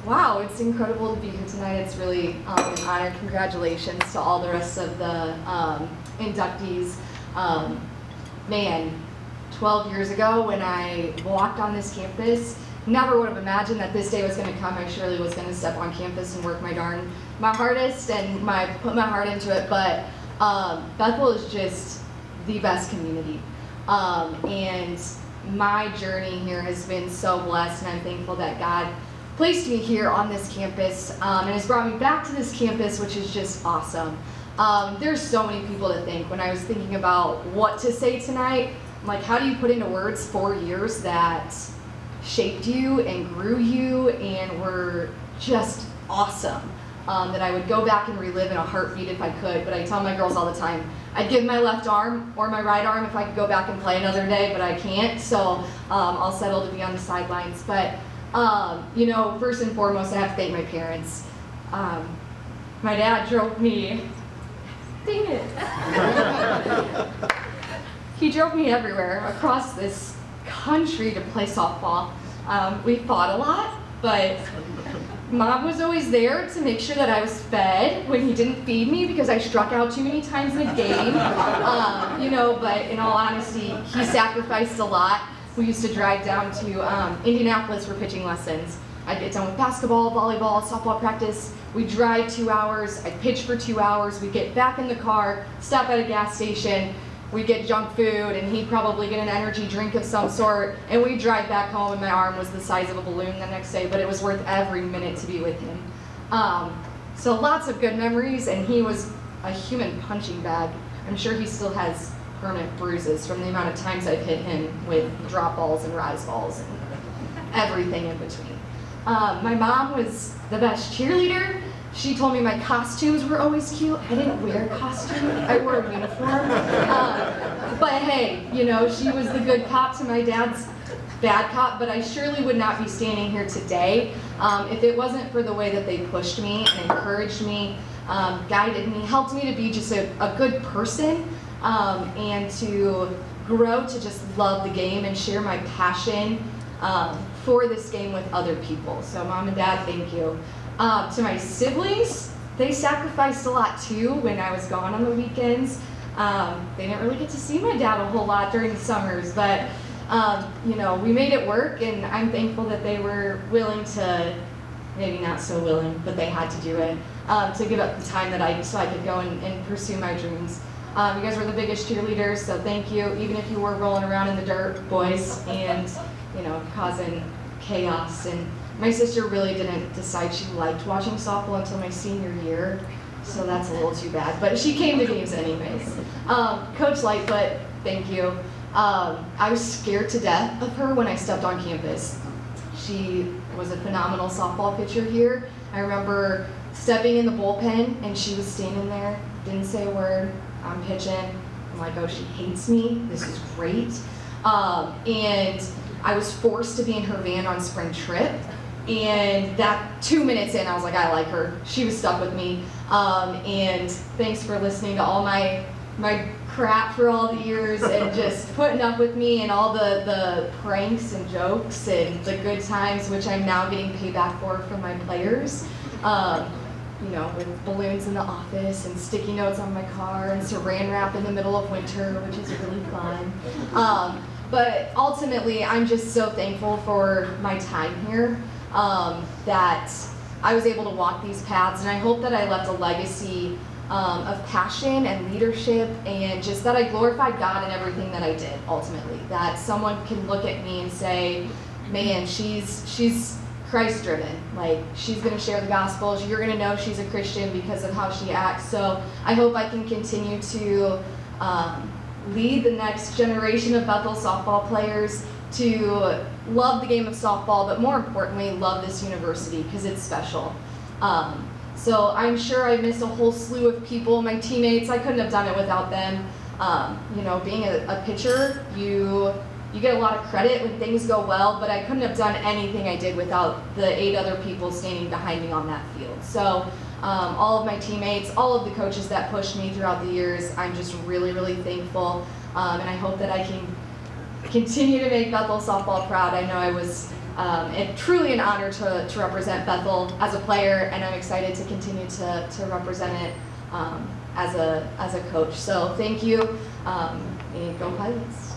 Wow, it's incredible to be here tonight. It's really an honor. Congratulations to all the rest of the inductees. Man, 12 years ago when I walked on this campus, never would have imagined that this day was going to come. I surely was going to step on campus and work my hardest and put my heart into it. But Bethel is just the best community, and my journey here has been so blessed, and I'm thankful that God placed me here on this campus and has brought me back to this campus, which is just awesome. There's so many people to thank. When I was thinking about what to say tonight, I'm like, how do you put into words 4 years that shaped you and grew you and were just awesome, that I would go back and relive in a heartbeat if I could. But I tell my girls all the time, I'd give my left arm or my right arm if I could go back and play another day, but I can't, so I'll settle to be on the sidelines. But you know, first and foremost, I have to thank my parents. My dad drove me, dang it. He drove me everywhere across this country to play softball. We fought a lot, but Mom was always there to make sure that I was fed when he didn't feed me because I struck out too many times in a game. You know, but in all honesty, he sacrificed a lot. We used to drive down to Indianapolis for pitching lessons. I'd get done with basketball, volleyball, softball practice. We'd drive 2 hours, I'd pitch for 2 hours, we'd get back in the car, stop at a gas station, we'd get junk food, and he'd probably get an energy drink of some sort, and we'd drive back home, and my arm was the size of a balloon the next day, but it was worth every minute to be with him. So lots of good memories, and he was a human punching bag. I'm sure he still has permanent bruises from the amount of times I've hit him with drop balls and rise balls and everything in between. My mom was the best cheerleader. She told me my costumes were always cute. I didn't wear a costume, I wore a uniform. But hey, you know, she was the good cop to my dad's bad cop, but I surely would not be standing here today if it wasn't for the way that they pushed me and encouraged me, guided me, helped me to be just a good person, and to grow to just love the game and share my passion for this game with other people. So Mom and Dad, thank you. To my siblings, they sacrificed a lot too when I was gone on the weekends. They didn't really get to see my dad a whole lot during the summers, but you know, we made it work, and I'm thankful that they were willing to, maybe not so willing, but they had to do it, to give up the time that so I could go and pursue my dreams. You guys were the biggest cheerleaders, so thank you, even if you were rolling around in the dirt, boys, and you know, causing chaos. And my sister really didn't decide she liked watching softball until my senior year, so that's a little too bad. But she came to games anyways. Coach Lightfoot, thank you. I was scared to death of her when I stepped on campus. She was a phenomenal softball pitcher here. I remember stepping in the bullpen and she was standing there, didn't say a word. I'm pitching. I'm like, oh, she hates me. This is great. And I was forced to be in her van on spring trip. And that 2 minutes in, I was like, I like her. She was stuck with me. And thanks for listening to all my crap for all the years and just putting up with me and all the pranks and jokes and the good times, which I'm now getting payback for from my players. You know, with balloons in the office and sticky notes on my car and saran wrap in the middle of winter, which is really fun. But ultimately, I'm just so thankful for my time here, that I was able to walk these paths, and I hope that I left a legacy of passion and leadership, and just that I glorified God in everything that I did, ultimately. That someone can look at me and say, man, she's Christ-driven. Like, she's going to share the gospel. You're going to know she's a Christian because of how she acts. So I hope I can continue to lead the next generation of Bethel softball players to love the game of softball, but more importantly, love this university because it's special. So I'm sure I missed a whole slew of people, my teammates. I couldn't have done it without them. You know, being a pitcher, you get a lot of credit when things go well, but I couldn't have done anything I did without the 8 other people standing behind me on that field. So all of my teammates, all of the coaches that pushed me throughout the years, I'm just really, really thankful. And I hope that I can continue to make Bethel softball proud. I know I was and truly an honor to represent Bethel as a player, and I'm excited to continue to represent it as a coach. So thank you, and go Pilots.